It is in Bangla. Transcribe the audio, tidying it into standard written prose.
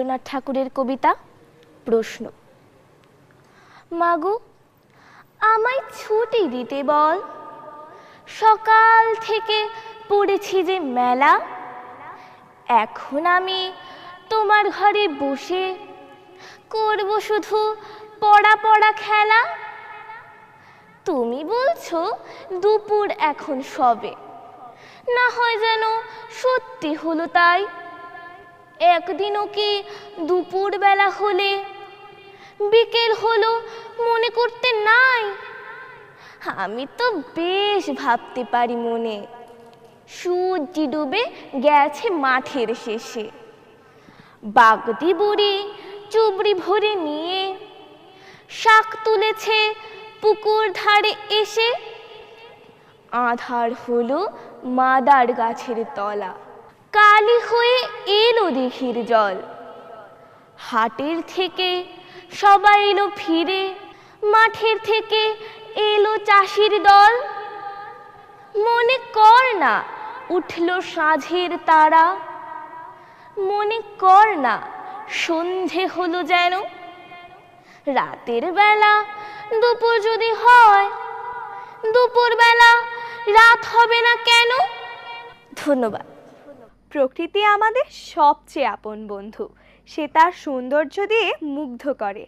রবীন্দ্রনাথ ঠাকুরের কবিতা প্রশ্ন। মাগো, আমায় ছুটি দিতে বল, সকাল থেকে পড়েছি যে মেলা। এখন আমি তোমার ঘরে বসে করব শুধু পড়া পড়া খেলা। তুমি বলছো দুপুর এখন সবে, না হয় যেন সত্যি হলো তাই। একদিনও কি দুপুর বেলা হলে বিকেল হলো মনে করতে নাই? আমি তো বেশ ভাবতে পারি মনে, সূর্য ডুবে গেছে মাঠের শেষে। বাগদি বুড়ি চুবড়ি ভরে নিয়ে শাক তুলেছে পুকুর ধারে এসে। আঁধার হলো মাদার গাছের তলা, কালি হয়ে এলো দিঘির জল। হাটের থেকে সবাই এলো ফিরে, মাঠের থেকে এলো চাষির দল। মনে কর না উঠল সাঁঝের তারা, মনে কর না সন্ধে হলো যেন। রাতের বেলা দুপুর যদি হয়, দুপুর বেলা রাত হবে না কেন? ধন্যবাদ। প্রকৃতি আমাদের সবচেয়ে আপন বন্ধু, সে তার সৌন্দর্য দিয়ে মুগ্ধ করে।